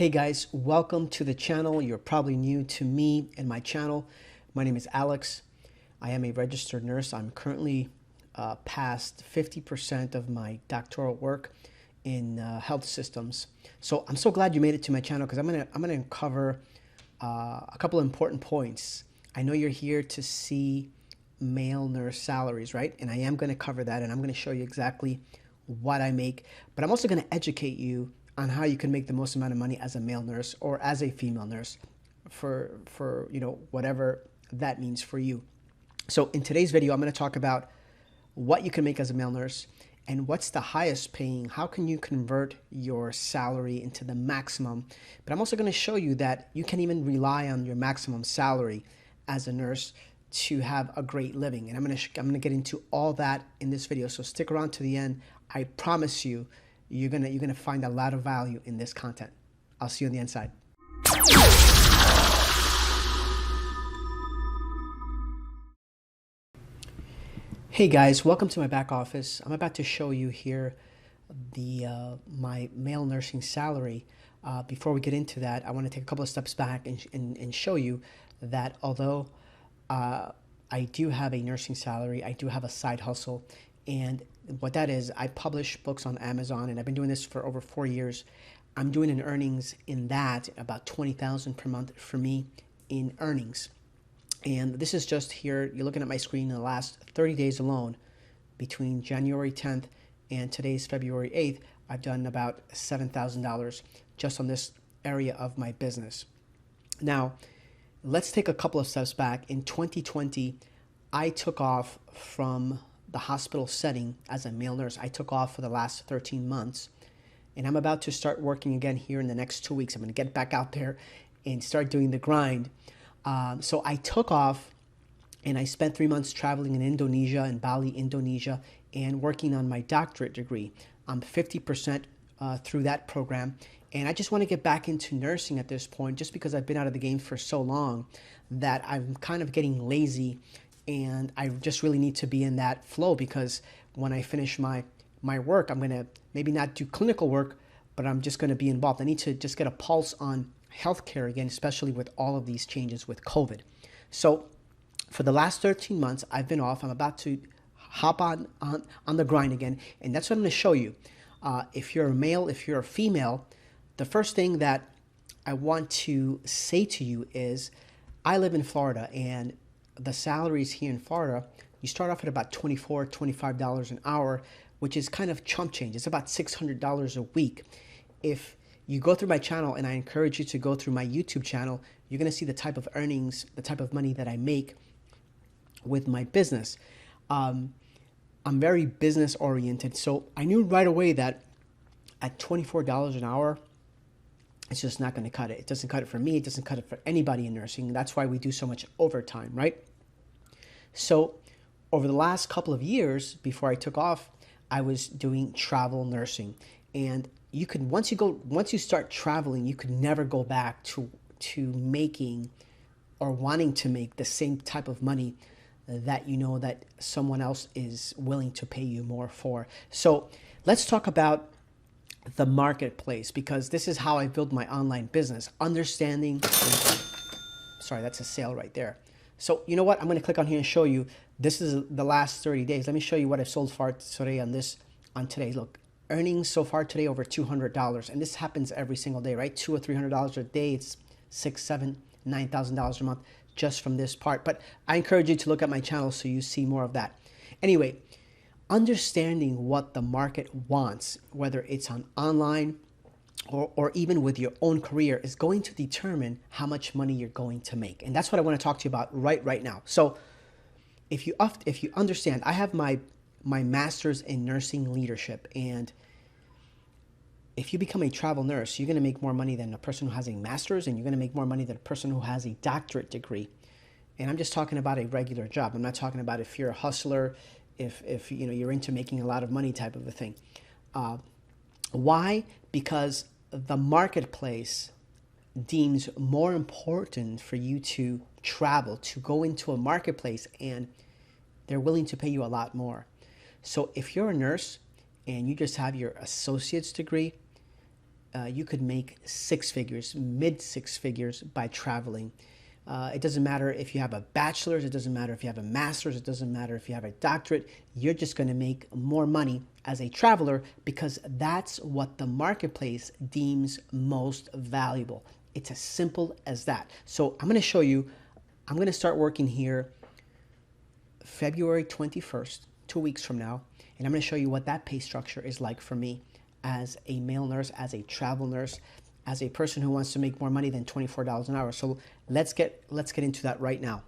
Hey guys, welcome to the channel. You're probably new to me and my channel. My name is Alex. I am a registered nurse. I'm currently past 50% of my doctoral work in health systems. So I'm so glad you made it to my channel because I'm gonna cover a couple of important points. I know you're here to see male nurse salaries, right? And I am going to cover that, and I'm going to show you exactly what I make, but I'm also going to educate you on how you can make the most amount of money as a male nurse or as a female nurse for whatever that means for you. So in today's video, I'm going to talk about what you can make as a male nurse and what's the highest paying, how can you convert your salary into the maximum. But I'm also going to show you that you can even rely on your maximum salary as a nurse to have a great living. And I'm going to get into all that in this video. So stick around to the end. I promise you, you're going to find a lot of value in this content. I'll see you on the inside. Hey guys, welcome to my back office. I'm about to show you here my male nursing salary. Before we get into that, I want to take a couple of steps back and show you that although I do have a nursing salary, I do have a side hustle. And what that is, I publish books on Amazon, and I've been doing this for over 4 years. I'm doing an earnings in that about $20,000 per month for me in earnings. And this is just here, you're looking at my screen in the last 30 days alone, between January 10th and today's February 8th, I've done about $7,000 just on this area of my business. Now, let's take a couple of steps back. In 2020, I took off from the hospital setting as a male nurse. I took off for the last 13 months, and I'm about to start working again here in the next 2 weeks. I'm going to get back out there and start doing the grind. So I took off and I spent 3 months traveling in Indonesia, in Bali, Indonesia, and working on my doctorate degree. I'm 50% through that program. And I just want to get back into nursing at this point, just because I've been out of the game for so long that I'm kind of getting lazy, and I just really need to be in that flow, because when I finish my work, I'm going to maybe not do clinical work, but I'm just going to be involved. I need to just get a pulse on healthcare again, especially with all of these changes with COVID. So for the last 13 months, I've been off. I'm about to hop on the grind again, and that's what I'm going to show you. If you're a male, if you're a female, the first thing that I want to say to you is I live in Florida, and the salaries here in Florida, you start off at about $24, $25 an hour, which is kind of chump change. It's about $600 a week. If you go through my channel, and I encourage you to go through my YouTube channel, you're going to see the type of earnings, the type of money that I make with my business. I'm very business oriented, so I knew right away that at $24 an hour, it's just not going to cut it. It doesn't cut it for me. It doesn't cut it for anybody in nursing. That's why we do so much overtime, right? So over the last couple of years before I took off, I was doing travel nursing. And you could, once you start traveling, you could never go back to making or wanting to make the same type of money that you know that someone else is willing to pay you more for. So let's talk about the marketplace, because this is how I build my online business. Understanding, sorry, that's a sale right there. So you know what? I'm going to click on here and show you. This is the last 30 days. Let me show you what I've sold far today on today. Look, earnings so far today over $200, and this happens every single day, right? $200 or $300 a day. It's $6,000, $7,000, $9,000 a month just from this part. But I encourage you to look at my channel so you see more of that. Anyway, understanding what the market wants, whether it's on online or even with your own career, is going to determine how much money you're going to make. And that's what I want to talk to you about right now. So if you understand, I have my master's in nursing leadership, and if you become a travel nurse, you're going to make more money than a person who has a master's, and you're going to make more money than a person who has a doctorate degree. And I'm just talking about a regular job. I'm not talking about if you're a hustler, if you're into making a lot of money type of a thing. Why? Because the marketplace deems more important for you to travel, to go into a marketplace, and they're willing to pay you a lot more. So if you're a nurse and you just have your associate's degree, you could make six figures, mid six figures by traveling. It doesn't matter if you have a bachelor's, it doesn't matter if you have a master's, it doesn't matter if you have a doctorate. You're just going to make more money as a traveler because that's what the marketplace deems most valuable. It's as simple as that. So I'm going to show you, I'm going to start working here February 21st, 2 weeks from now, and I'm going to show you what that pay structure is like for me as a male nurse, as a travel nurse, as a person who wants to make more money than $24 an hour. So let's get into that right now.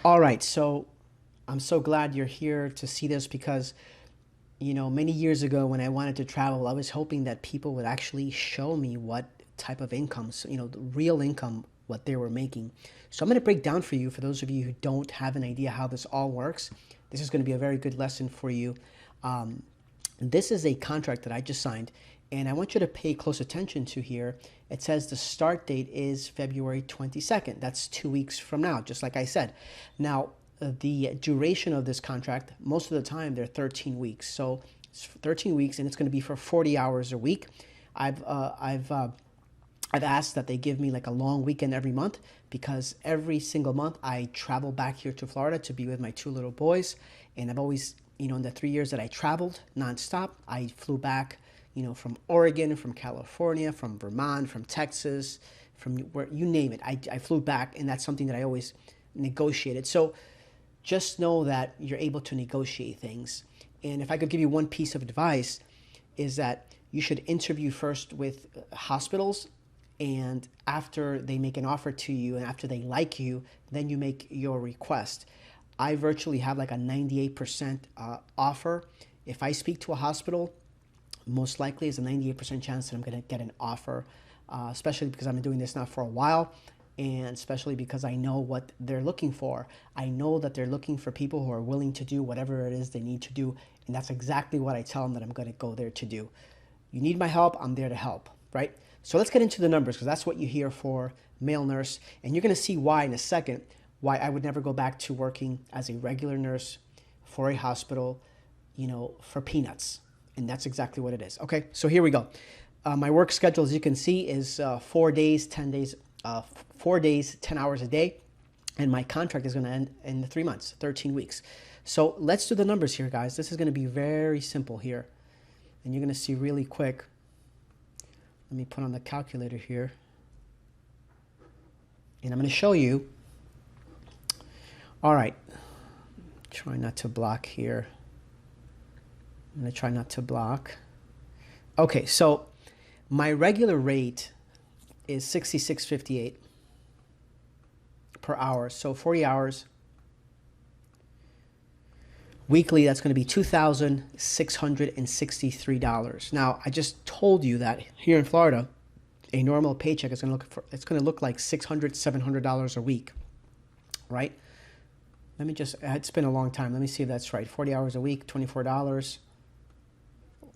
All right, so I'm so glad you're here to see this because, you know, many years ago when I wanted to travel, I was hoping that people would actually show me what type of income, so, you know, the real income, what they were making. So I'm going to break down for you, for those of you who don't have an idea how this all works. This is going to be a very good lesson for you. This is a contract that I just signed, and I want you to pay close attention to here. It says the start date is February 22nd. That's 2 weeks from now, just like I said. Now, the duration of this contract, most of the time, they're 13 weeks. So it's 13 weeks, and it's going to be for 40 hours a week. I've asked that they give me like a long weekend every month because every single month I travel back here to Florida to be with my two little boys. And I've always, you know, in the 3 years that I traveled nonstop, I flew back, you know, from Oregon, from California, from Vermont, from Texas, from where you name it. I flew back, and that's something that I always negotiated. So just know that you're able to negotiate things. And if I could give you one piece of advice, is that you should interview first with hospitals, and after they make an offer to you and after they like you, then you make your request. I virtually have like a 98% offer. If I speak to a hospital, most likely is a 98% chance that I'm going to get an offer, especially because I've been doing this now for a while, and especially because I know what they're looking for. I know that they're looking for people who are willing to do whatever it is they need to do, and that's exactly what I tell them that I'm going to go there to do. You need my help, I'm there to help, right? So let's get into the numbers, because that's what you hear for male nurse, and you're going to see why in a second, why I would never go back to working as a regular nurse for a hospital, you know, for peanuts. And that's exactly what it is. Okay, so here we go. My work schedule, as you can see, is 4 days, 10 days, 4 days, 10 hours a day. And my contract is going to end in 3 months, 13 weeks. So let's do the numbers here, guys. This is going to be very simple here. And you're going to see really quick. Let me put on the calculator here. And I'm going to show you. All right. Try not to block here. I'm going to try not to block. Okay, so my regular rate is $66.58 per hour. So 40 hours. Weekly, that's going to be $2,663. Now, I just told you that here in Florida, a normal paycheck is going to look like $600, $700 a week, right? Let me just, it's been a long time. Let me see if that's right. 40 hours a week, $24.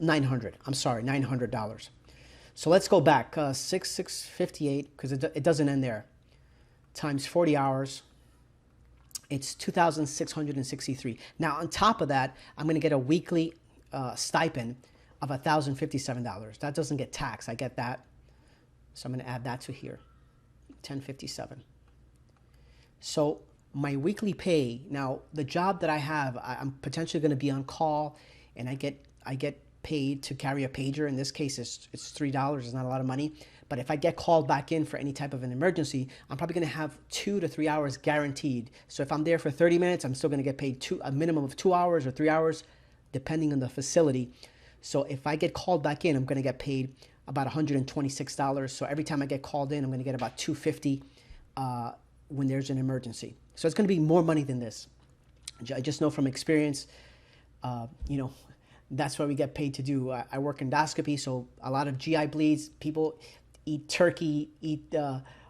$900. I'm sorry, $900. So let's go back. 6658, because it doesn't end there. Times 40 hours, it's $2,663. Now, on top of that, I'm going to get a weekly stipend of $1,057. That doesn't get taxed. I get that. So I'm going to add that to here. $1,057. So my weekly pay, now the job that I have, I'm potentially going to be on call, and I get paid to carry a pager. In this case, it's $3. It's not a lot of money. But if I get called back in for any type of an emergency, I'm probably going to have 2 to 3 hours guaranteed. So if I'm there for 30 minutes, I'm still going to get paid a minimum of 2 hours or 3 hours, depending on the facility. So if I get called back in, I'm going to get paid about $126. So every time I get called in, I'm going to get about $250 when there's an emergency. So it's going to be more money than this. I just know from experience, you know, that's what we get paid to do. I work endoscopy, so a lot of GI bleeds. People eat turkey, eat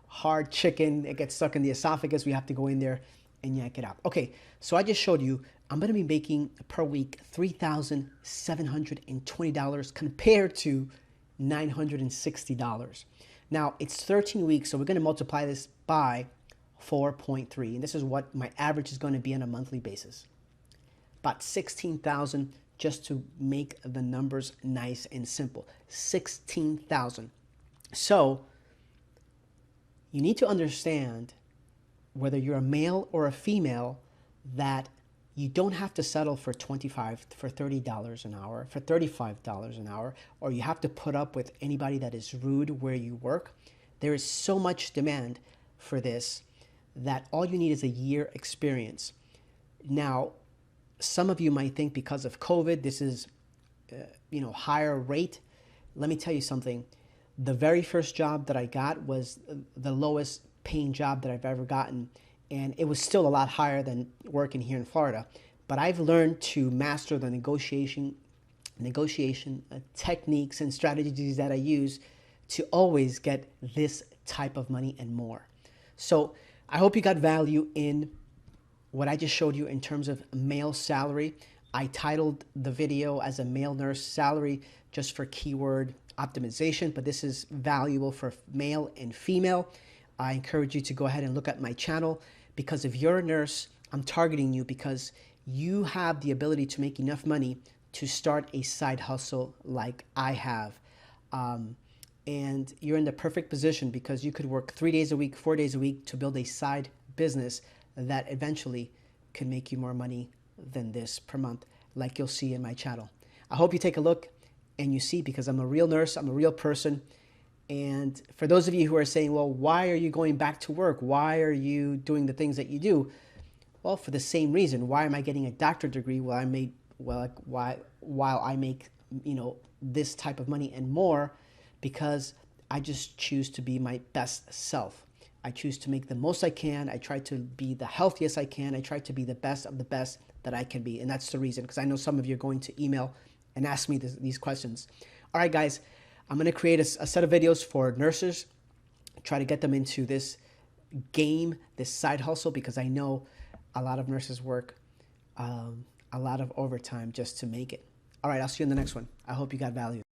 hard chicken. It gets stuck in the esophagus. We have to go in there and yank it out. Okay, so I just showed you I'm going to be making per week $3,720 compared to $960. Now, it's 13 weeks, so we're going to multiply this by 4.3, and this is what my average is going to be on a monthly basis. About $16,200 just to make the numbers nice and simple. 16,000. So you need to understand, whether you're a male or a female, that you don't have to settle for $30 an hour, for $35 an hour, or you have to put up with anybody that is rude where you work. There is so much demand for this that all you need is a year experience. Now, some of you might think because of COVID, this is, higher rate. Let me tell you something. The very first job that I got was the lowest paying job that I've ever gotten. And it was still a lot higher than working here in Florida. But I've learned to master the negotiation techniques and strategies that I use to always get this type of money and more. So I hope you got value in what I just showed you in terms of male salary. I titled the video as a male nurse salary just for keyword optimization, but this is valuable for male and female. I encourage you to go ahead and look at my channel, because if you're a nurse, I'm targeting you because you have the ability to make enough money to start a side hustle like I have. And you're in the perfect position because you could work 3 days a week, 4 days a week to build a side business that eventually can make you more money than this per month, like you'll see in my channel. I hope you take a look and you see, because I'm a real nurse, I'm a real person. And for those of you who are saying, well, why are you going back to work? Why are you doing the things that you do? Well, for the same reason. Why am I getting a doctorate degree while I make this type of money and more? Because I just choose to be my best self. I choose to make the most I can. I try to be the healthiest I can. I try to be the best of the best that I can be. And that's the reason, because I know some of you are going to email and ask me these questions. All right, guys. I'm going to create a set of videos for nurses, try to get them into this game, this side hustle, because I know a lot of nurses work a lot of overtime just to make it. All right, I'll see you in the next one. I hope you got value.